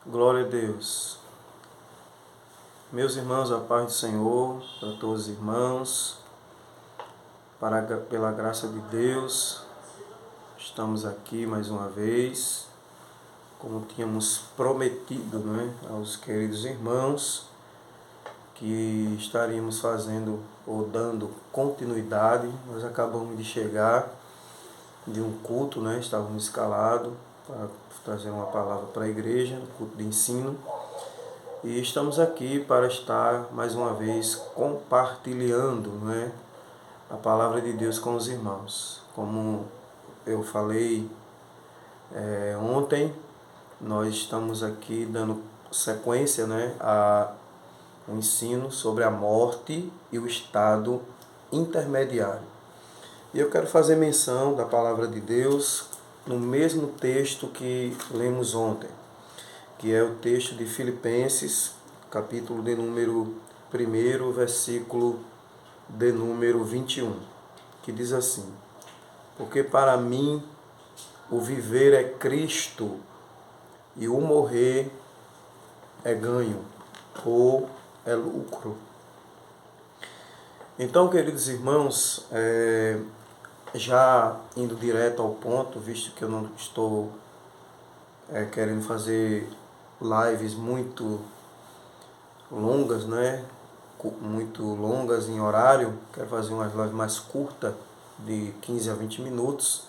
Glória a Deus. Meus irmãos, a paz do Senhor para todos os irmãos, pela graça de Deus, estamos aqui mais uma vez, como tínhamos prometido, aos queridos irmãos, que estaríamos fazendo ou dando continuidade. Nós acabamos de chegar de um culto, estávamos escalados para trazer uma palavra para a igreja, um culto de ensino. E estamos aqui para estar mais uma vez compartilhando a palavra de Deus com os irmãos. Como eu falei ontem, nós estamos aqui dando sequência a um ensino sobre a morte e o estado intermediário. E eu quero fazer menção da palavra de Deus no mesmo texto que lemos ontem, que é o texto de Filipenses, capítulo de número 1, versículo de número 21, que diz assim: porque para mim o viver é Cristo e o morrer é ganho ou é lucro. Então, queridos irmãos, já indo direto ao ponto, visto que eu não estou querendo fazer lives muito longas, muito longas em horário, quero fazer umas lives mais curtas, de 15 a 20 minutos,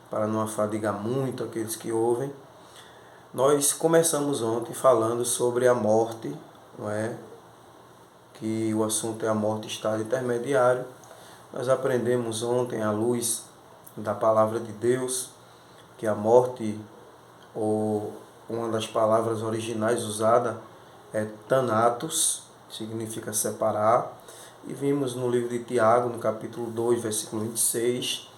para não afadigar muito aqueles que ouvem. Nós começamos ontem falando sobre a morte, que o assunto é a morte, estado intermediário. Nós aprendemos ontem, à luz da palavra de Deus, que a morte, ou uma das palavras originais usada, é thanatos, significa separar. E vimos no livro de Tiago, no capítulo 2, versículo 26,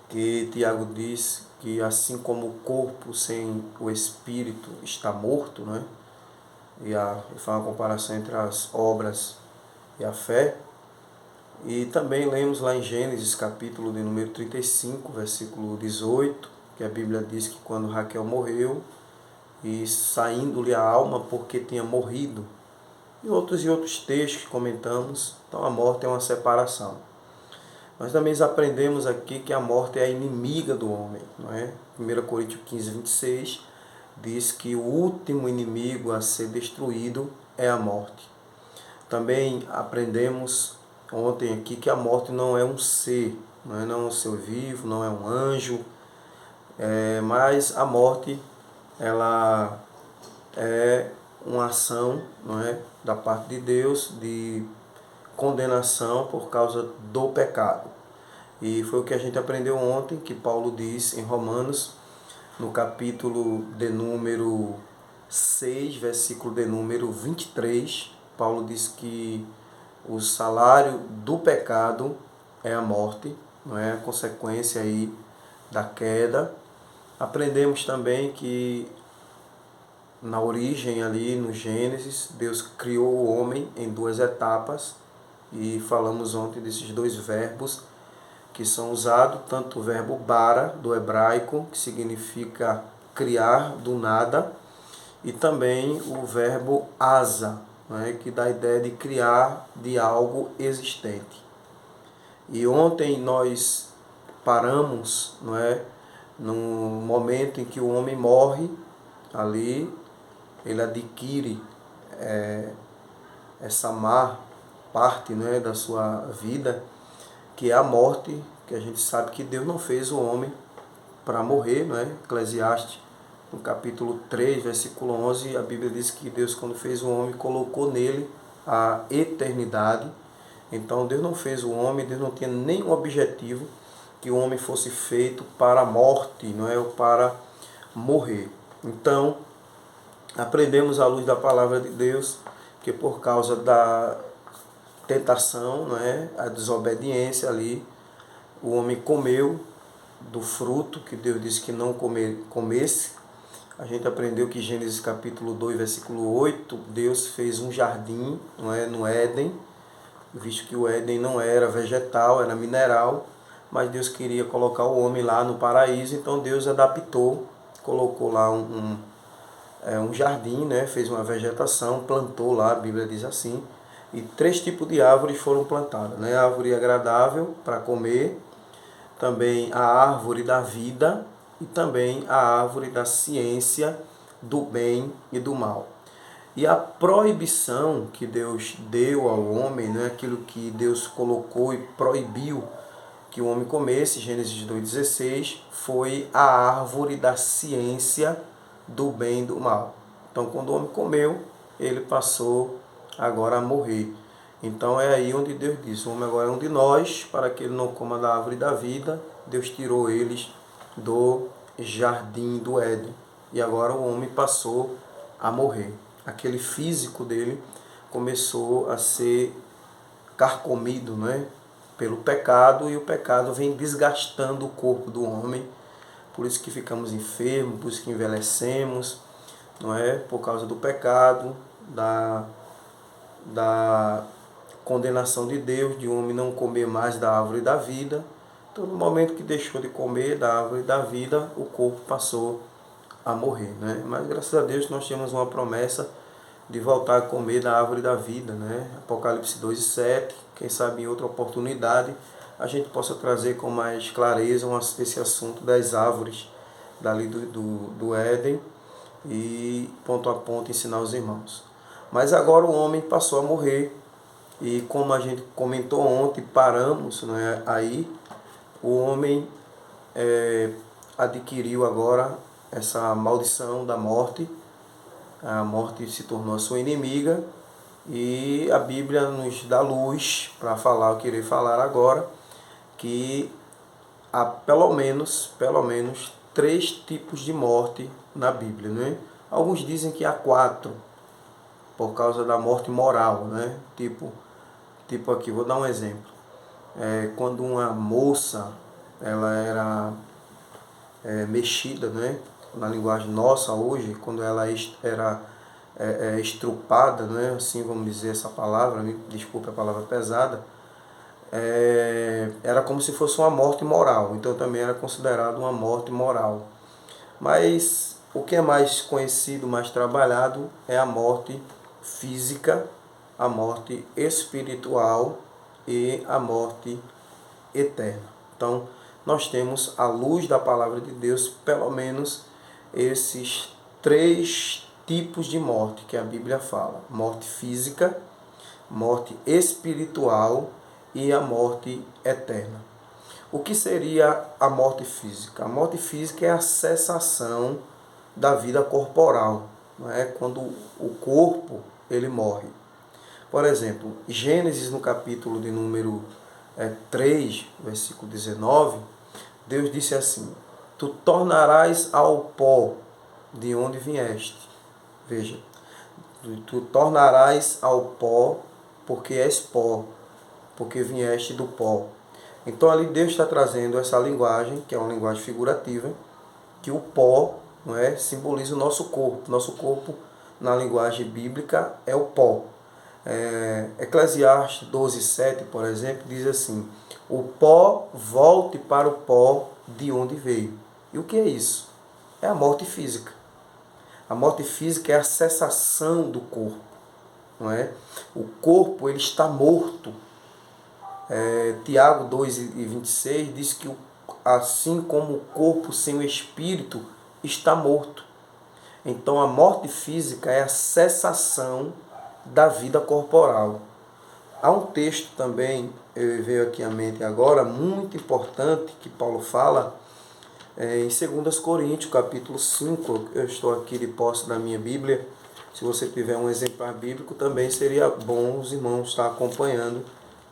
que Tiago diz que assim como o corpo sem o espírito está morto, e faz uma comparação entre as obras e a fé. E também lemos lá em Gênesis, capítulo de número 35, versículo 18, que a Bíblia diz que quando Raquel morreu, e saindo-lhe a alma porque tinha morrido. E outros textos que comentamos. Então a morte é uma separação. Nós também aprendemos aqui que a morte é a inimiga do homem. 1 Coríntios 15, 26 diz que o último inimigo a ser destruído é a morte. Também aprendemos ontem aqui que a morte não é um ser, não é um ser vivo, não é um anjo, mas a morte ela é uma ação da parte de Deus de condenação por causa do pecado. E foi o que a gente aprendeu ontem, que Paulo diz em Romanos, no capítulo de número 6, versículo de número 23, Paulo diz que o salário do pecado é a morte, a consequência aí da queda. Aprendemos também que na origem ali no Gênesis, Deus criou o homem em duas etapas, e falamos ontem desses dois verbos que são usados, tanto o verbo bara, do hebraico, que significa criar do nada, e também o verbo asa, que dá a ideia de criar de algo existente. E ontem nós paramos no momento em que o homem morre, ali ele adquire essa má parte da sua vida, que é a morte, que a gente sabe que Deus não fez o homem para morrer, Eclesiastes, no capítulo 3, versículo 11, a Bíblia diz que Deus, quando fez o homem, colocou nele a eternidade. Então Deus não fez o homem, Deus não tinha nenhum objetivo que o homem fosse feito para a morte, ou para morrer. Então, aprendemos à luz da palavra de Deus que por causa da tentação, a desobediência ali, o homem comeu do fruto que Deus disse que não comesse. A gente aprendeu que Gênesis capítulo 2, versículo 8, Deus fez um jardim, no Éden, visto que o Éden não era vegetal, era mineral, mas Deus queria colocar o homem lá no paraíso, então Deus adaptou, colocou lá um jardim, né? Fez uma vegetação, plantou lá, a Bíblia diz assim, e 3 tipos de árvores foram plantadas, né? A árvore agradável para comer, também a árvore da vida e também a árvore da ciência do bem e do mal. E a proibição que Deus deu ao homem, né, aquilo que Deus colocou e proibiu que o homem comesse, Gênesis 2,16, foi a árvore da ciência do bem e do mal. Então, quando o homem comeu, ele passou agora a morrer. Então, é aí onde Deus disse, o homem agora é um de nós, para que ele não coma da árvore da vida. Deus tirou eles do jardim do Éden. E agora o homem passou a morrer. Aquele físico dele começou a ser carcomido, né, pelo pecado, e o pecado vem desgastando o corpo do homem. Por isso que ficamos enfermos, por isso que envelhecemos, não é? Por causa do pecado, da condenação de Deus, de um homem não comer mais da árvore da vida. Então, no momento que deixou de comer da árvore da vida, o corpo passou a morrer, né? Mas graças a Deus nós temos uma promessa de voltar a comer da árvore da vida, né? Apocalipse 2,7, quem sabe em outra oportunidade a gente possa trazer com mais clareza esse assunto das árvores dali do Éden e ponto a ponto ensinar os irmãos. Mas agora o homem passou a morrer e, como a gente comentou ontem, paramos, né, aí o homem adquiriu agora essa maldição da morte. A morte se tornou a sua inimiga e a Bíblia nos dá luz para falar, eu queria falar agora, que há pelo menos 3 tipos de morte na Bíblia, né? Alguns dizem que há 4, por causa da morte moral, né? Tipo aqui, vou dar um exemplo. Quando uma moça ela era mexida, né? Na linguagem nossa hoje, quando ela era estrupada, né? Assim vamos dizer essa palavra, me desculpe a palavra pesada, era como se fosse uma morte moral, então também era considerado uma morte moral. Mas o que é mais conhecido, mais trabalhado, é a morte física, a morte espiritual e a morte eterna. Então, nós temos, à luz da palavra de Deus, pelo menos esses 3 tipos de morte que a Bíblia fala: morte física, morte espiritual e a morte eterna. O que seria a morte física? A morte física é a cessação da vida corporal, não é? Quando o corpo ele morre. Por exemplo, Gênesis no capítulo de número 3, versículo 19, Deus disse assim: tu tornarás ao pó de onde vieste. Veja, tu tornarás ao pó porque és pó, porque vieste do pó. Então ali Deus está trazendo essa linguagem, que é uma linguagem figurativa, que o pó, não é, simboliza o nosso corpo. Nosso corpo, na linguagem bíblica, é o pó. Eclesiastes 12,7, por exemplo, diz assim: o pó volte para o pó de onde veio. E o que é isso? É a morte física. A morte física é a cessação do corpo, não é? O corpo ele está morto. Tiago 2,26 diz que assim como o corpo sem o espírito está morto. Então a morte física é a cessação da vida corporal. Há um texto também, veio aqui à mente agora, muito importante, que Paulo fala em 2 Coríntios, capítulo 5, eu estou aqui de posse da minha Bíblia. Se você tiver um exemplar bíblico, também seria bom os irmãos estar acompanhando.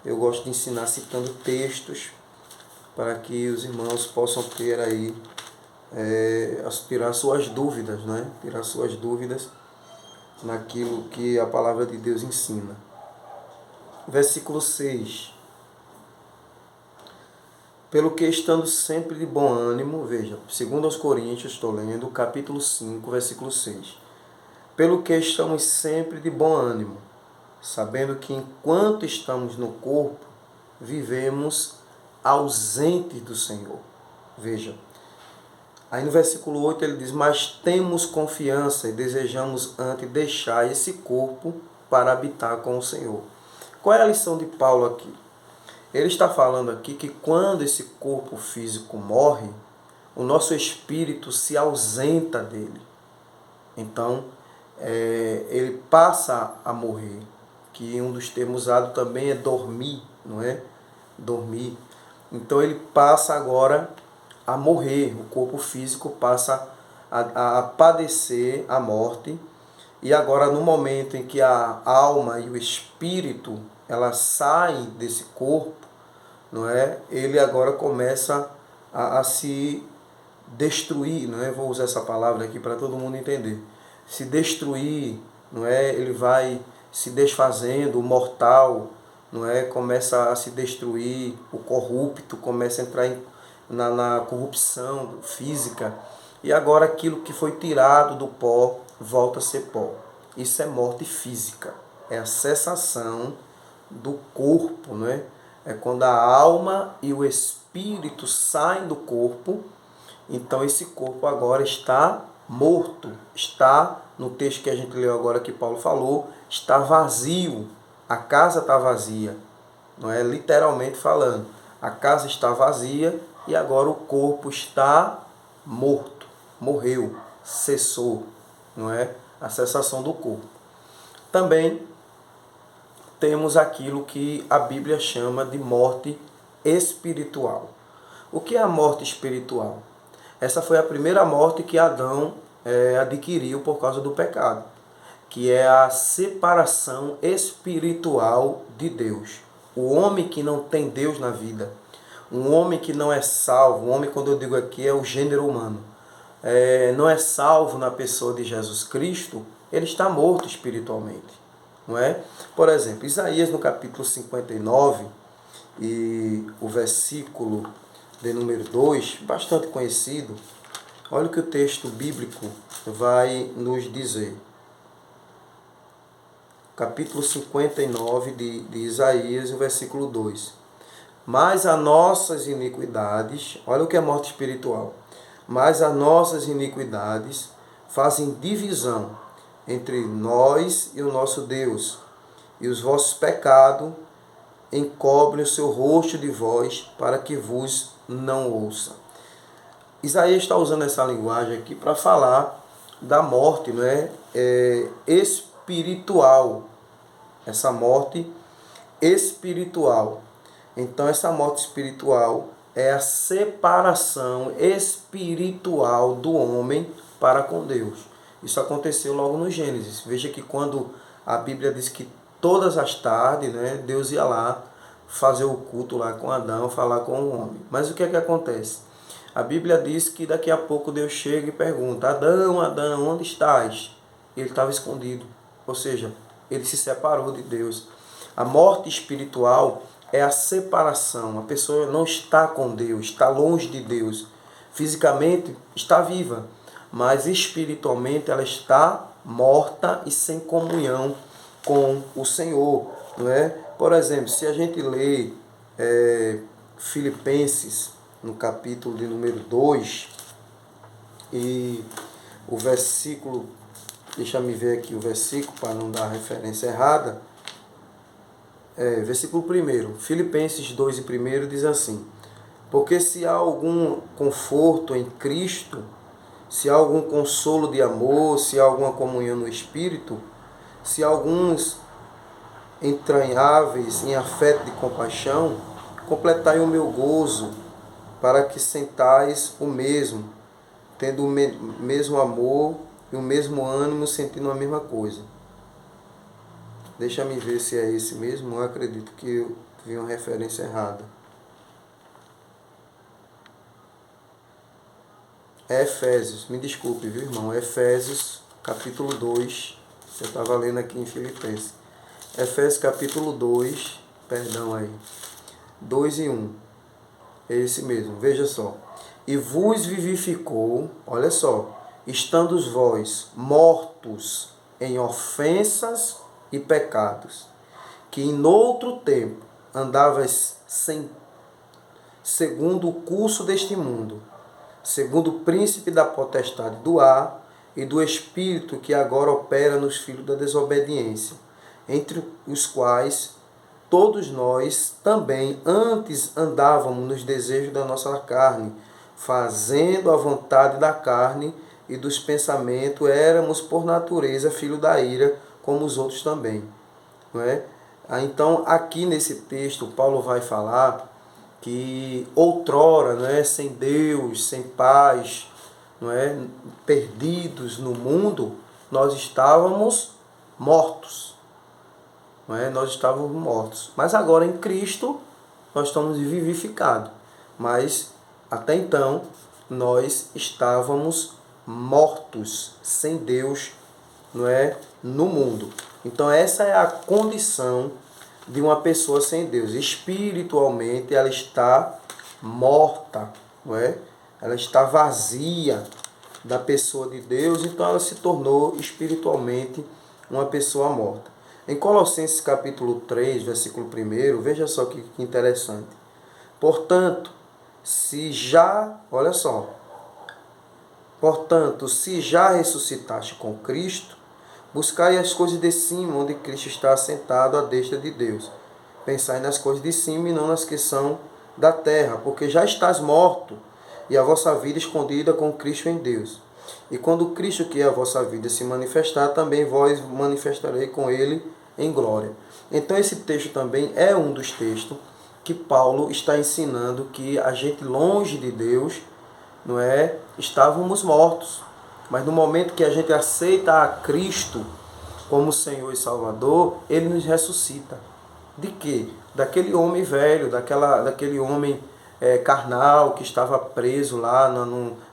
Eu gosto de ensinar citando textos, para que os irmãos possam ter aí, tirar suas dúvidas, né? Tirar suas dúvidas naquilo que a palavra de Deus ensina. Versículo 6. Pelo que estando sempre de bom ânimo, veja, 2 Coríntios, estou lendo, capítulo 5, versículo 6. Pelo que estamos sempre de bom ânimo, sabendo que enquanto estamos no corpo, vivemos ausentes do Senhor. Veja, Aí no versículo 8 ele diz: mas temos confiança e desejamos antes deixar esse corpo para habitar com o Senhor. Qual é a lição de Paulo aqui? Ele está falando aqui que quando esse corpo físico morre, o nosso espírito se ausenta dele. Então, ele passa a morrer. Que um dos termos usados também é dormir, não é? Dormir. Então, ele passa agora a morrer. O corpo físico passa a padecer a morte. E agora, no momento em que a alma e o espírito ela saem desse corpo, não é? Ele agora começa a se destruir, não é? Vou usar essa palavra aqui para todo mundo entender. Se destruir, não é? Ele vai se desfazendo, o mortal, não é? Começa a se destruir, o corrupto começa a entrar na corrupção física. E agora aquilo que foi tirado do pó volta a ser pó. Isso é morte física. É a cessação do corpo, não é? É quando a alma e o espírito saem do corpo. Então esse corpo agora está morto. Está, no texto que a gente leu agora que Paulo falou, está vazio. A casa está vazia. Não é literalmente falando. A casa está vazia e agora o corpo está morto. Morreu, cessou, não é? A cessação do corpo. Também temos aquilo que a Bíblia chama de morte espiritual. O que é a morte espiritual? Essa foi a primeira morte que Adão adquiriu por causa do pecado, que é a separação espiritual de Deus. O homem que não tem Deus na vida, um homem que não é salvo, um homem, quando eu digo aqui, é o gênero humano, não é salvo na pessoa de Jesus Cristo, ele está morto espiritualmente. Não é? Por exemplo, Isaías no capítulo 59 e o versículo de número 2, bastante conhecido, olha o que o texto bíblico vai nos dizer. Capítulo 59 de Isaías, o versículo 2. Mas as nossas iniquidades, olha o que é morte espiritual, mas as nossas iniquidades fazem divisão entre nós e o nosso Deus, e os vossos pecados encobrem o seu rosto de vós, para que vos não ouça. Isaías está usando essa linguagem aqui para falar da morte, não é? Espiritual. Essa morte espiritual. Então, essa morte espiritual é a separação espiritual do homem para com Deus. Isso aconteceu logo no Gênesis. Veja que quando a Bíblia diz que todas as tardes, né, Deus ia lá fazer o culto lá com Adão, falar com o homem. Mas o que é que acontece? A Bíblia diz que daqui a pouco Deus chega e pergunta: Adão, Adão, onde estás? Ele estava escondido. Ou seja, ele se separou de Deus. A morte espiritual é a separação. A pessoa não está com Deus, está longe de Deus. Fisicamente está viva, mas espiritualmente ela está morta e sem comunhão com o Senhor. Não é? Por exemplo, se a gente lê Filipenses, no capítulo de número 2, e o versículo, deixa eu ver aqui o versículo para não dar a referência errada, versículo 1, Filipenses 2 e 1 diz assim: porque se há algum conforto em Cristo, se há algum consolo de amor, se há alguma comunhão no Espírito, se há alguns entranháveis em afeto de compaixão, completai o meu gozo, para que sentais o mesmo, tendo o mesmo amor e o mesmo ânimo, sentindo a mesma coisa. Deixa-me ver se é esse mesmo. Eu acredito que eu vi uma referência errada. É Efésios, me desculpe, viu, irmão? Efésios, capítulo 2. Eu estava lendo aqui em Filipenses. Efésios, capítulo 2, perdão aí. 2 e 1. É esse mesmo, veja só. E vos vivificou, olha só, estando vós mortos em ofensas e pecados, que em outro tempo andavas segundo o curso deste mundo, segundo o príncipe da potestade do ar e do espírito que agora opera nos filhos da desobediência, entre os quais todos nós também antes andávamos nos desejos da nossa carne, fazendo a vontade da carne e dos pensamentos, éramos por natureza filho da ira, como os outros também. Não é? Então, aqui nesse texto, Paulo vai falar que outrora, não é, sem Deus, sem paz, não é, perdidos no mundo, nós estávamos mortos. Não é? Nós estávamos mortos. Mas agora em Cristo nós estamos vivificados. Mas até então nós estávamos mortos, sem Deus, não é, no mundo. Então essa é a condição de uma pessoa sem Deus. Espiritualmente ela está morta, não é? Ela está vazia da pessoa de Deus, então ela se tornou espiritualmente uma pessoa morta. Em Colossenses capítulo 3, versículo 1, veja só que interessante. Portanto, se já ressuscitaste com Cristo, buscai as coisas de cima, onde Cristo está assentado à destra de Deus. Pensai nas coisas de cima e não nas que são da terra, porque já estás morto, e a vossa vida escondida com Cristo em Deus. E quando Cristo, que é a vossa vida, se manifestar, também vós manifestarei com Ele em glória. Então esse texto também é um dos textos que Paulo está ensinando que a gente longe de Deus, não é, estávamos mortos. Mas no momento que a gente aceita a Cristo como Senhor e Salvador, Ele nos ressuscita. De quê? Daquele homem velho, daquele homem carnal que estava preso lá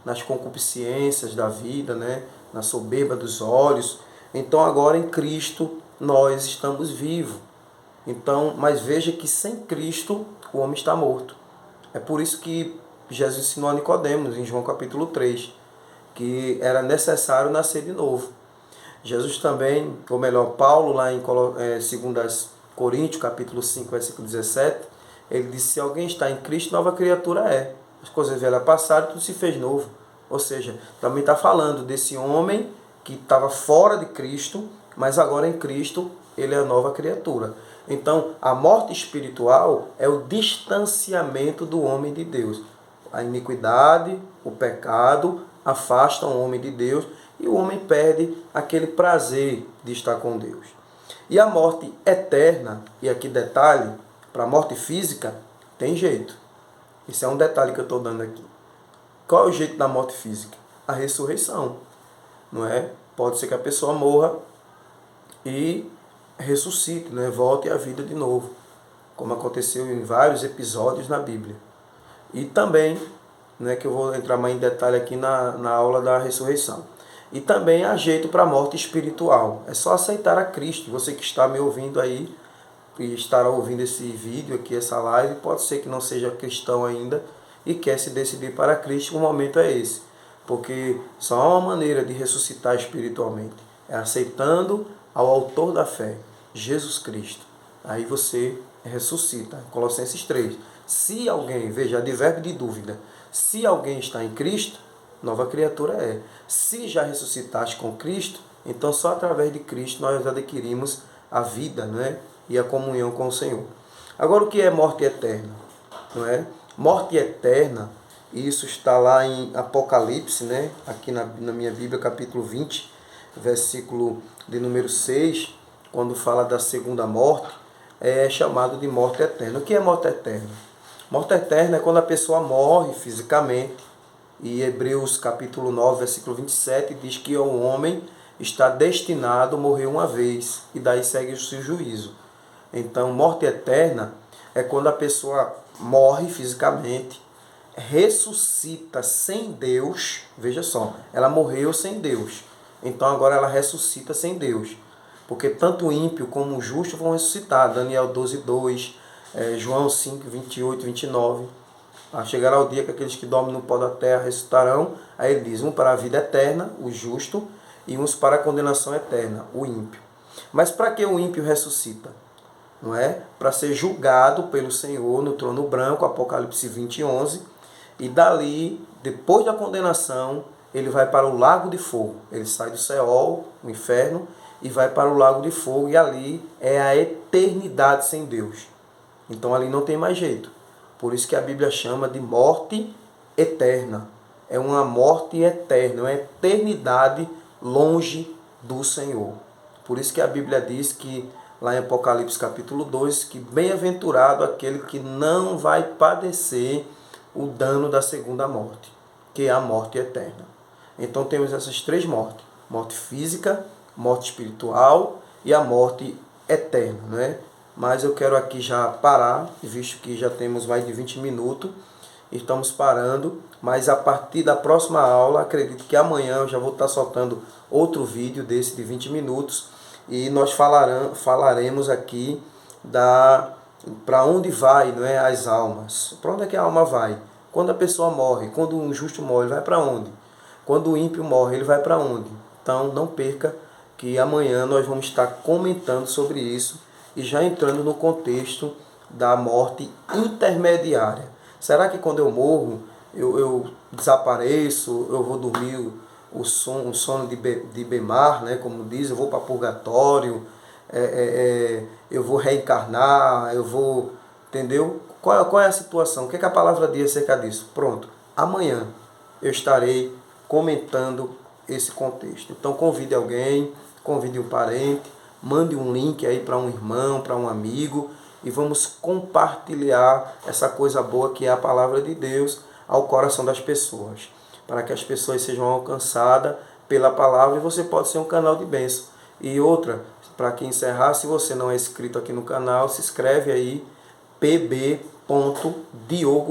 nas concupiscências da vida, né? Na soberba dos olhos. Então agora em Cristo nós estamos vivos. Então, mas veja que sem Cristo o homem está morto. É por isso que Jesus ensinou a Nicodemos em João capítulo 3, que era necessário nascer de novo. Jesus também, ou melhor, Paulo lá em 2 Coríntios capítulo 5, versículo 17, ele disse: se alguém está em Cristo, nova criatura é. As coisas velhas passaram, tudo se fez novo. Ou seja, também está falando desse homem que estava fora de Cristo, mas agora em Cristo ele é a nova criatura. Então, a morte espiritual é o distanciamento do homem de Deus. A iniquidade, o pecado afastam o homem de Deus e o homem perde aquele prazer de estar com Deus. E a morte eterna, e aqui detalhe, para a morte física, tem jeito. Esse é um detalhe que eu estou dando aqui. Qual é o jeito da morte física? A ressurreição. Não é? Pode ser que a pessoa morra e ressuscite, né? Volte à vida de novo, como aconteceu em vários episódios na Bíblia. E também, né, que eu vou entrar mais em detalhe aqui na aula da ressurreição. E também há jeito para a morte espiritual. É só aceitar a Cristo. Você que está me ouvindo aí e estará ouvindo esse vídeo aqui, essa live, pode ser que não seja cristão ainda e quer se decidir para Cristo, o momento é esse. Porque só há uma maneira de ressuscitar espiritualmente. É aceitando ao autor da fé, Jesus Cristo. Aí você ressuscita. Colossenses 3. Se alguém, veja, advérbio de dúvida, se alguém está em Cristo, nova criatura é. Se já ressuscitaste com Cristo, então só através de Cristo nós adquirimos a vida, né? E a comunhão com o Senhor. Agora, o que é morte eterna? Não é? Morte eterna, isso está lá em Apocalipse, né? Aqui na minha Bíblia, capítulo 20, versículo de número 6, quando fala da segunda morte, é chamado de morte eterna. O que é morte eterna? Morte eterna é quando a pessoa morre fisicamente. E Hebreus capítulo 9, versículo 27 diz que o homem está destinado a morrer uma vez, e daí segue o seu juízo. Então, morte eterna é quando a pessoa morre fisicamente, ressuscita sem Deus. Veja só, ela morreu sem Deus, então agora ela ressuscita sem Deus. Porque tanto o ímpio como o justo vão ressuscitar. Daniel 12:2, João 5, 28, 29. Chegará o dia que aqueles que dormem no pó da terra ressuscitarão. Aí ele diz, um para a vida eterna, o justo, e uns para a condenação eterna, o ímpio. Mas para que o ímpio ressuscita? Não é? Para ser julgado pelo Senhor no trono branco, Apocalipse 20:11. E dali, depois da condenação, ele vai para o lago de fogo. Ele sai do Seol, o inferno, e vai para o lago de fogo, e ali é a eternidade sem Deus. Então ali não tem mais jeito. Por isso que a Bíblia chama de morte eterna. É uma morte eterna, uma eternidade longe do Senhor. Por isso que a Bíblia diz que, lá em Apocalipse capítulo 2, que bem-aventurado aquele que não vai padecer o dano da segunda morte, que é a morte eterna. Então temos essas três mortes: morte física, morte espiritual e a morte eterna, né? Mas eu quero aqui já parar, visto que já temos mais de 20 minutos, estamos parando, mas a partir da próxima aula, acredito que amanhã eu já vou estar soltando outro vídeo desse de 20 minutos, e nós falaremos aqui para onde vai, não é, as almas. Para onde é que a alma vai? Quando a pessoa morre, quando um justo morre, ele vai para onde? Quando o ímpio morre, ele vai para onde? Então não perca que amanhã nós vamos estar comentando sobre isso e já entrando no contexto da morte intermediária. Será que quando eu morro, eu desapareço, eu vou dormir o sono de Bemar, né, como diz, eu vou para purgatório, eu vou reencarnar, eu vou... Entendeu? Qual é a situação? O que a palavra diz acerca disso? Pronto, amanhã eu estarei comentando esse contexto. Então convide alguém, convide um parente, mande um link aí para um irmão, para um amigo, e vamos compartilhar essa coisa boa que é a palavra de Deus ao coração das pessoas, para que as pessoas sejam alcançadas pela palavra, e você pode ser um canal de bênção. E outra, para que encerrar, se você não é inscrito aqui no canal, se inscreve aí, pb.diogo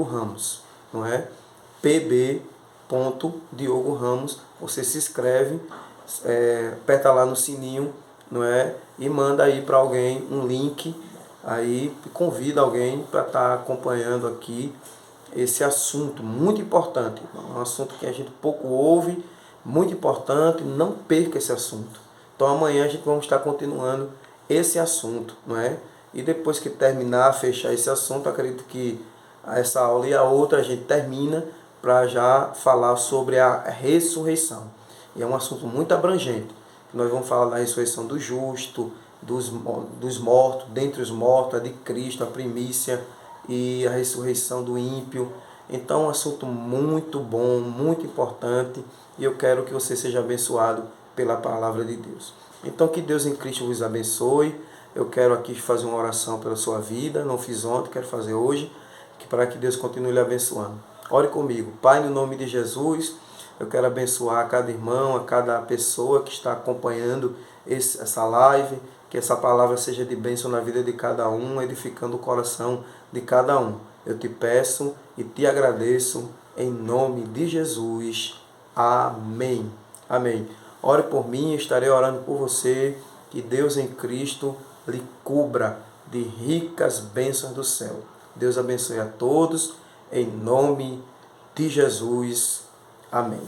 Ramos, não é? pb.diogo Ramos, você se inscreve, aperta lá no sininho, não é? E manda aí para alguém um link, aí convida alguém para estar acompanhando aqui esse assunto muito importante, um assunto que a gente pouco ouve, muito importante, não perca esse assunto. Então amanhã a gente vamos estar continuando esse assunto, não é? E depois que terminar, fechar esse assunto, acredito que essa aula e a outra a gente termina para já falar sobre a ressurreição. E é um assunto muito abrangente. Nós vamos falar da ressurreição do justo, dos mortos, dentre os mortos, a de Cristo, a primícia, e a ressurreição do ímpio. Então, um assunto muito bom, muito importante, e eu quero que você seja abençoado pela palavra de Deus. Então, que Deus em Cristo vos abençoe. Eu quero aqui fazer uma oração pela sua vida, não fiz ontem, quero fazer hoje, para que Deus continue lhe abençoando. Ore comigo. Pai, no nome de Jesus, eu quero abençoar a cada irmão, a cada pessoa que está acompanhando essa live, que essa palavra seja de bênção na vida de cada um, edificando o coração de cada um. Eu te peço e te agradeço em nome de Jesus. Amém. Amém. Ore por mim, estarei orando por você, que Deus em Cristo lhe cubra de ricas bênçãos do céu. Deus abençoe a todos, em nome de Jesus. Amém.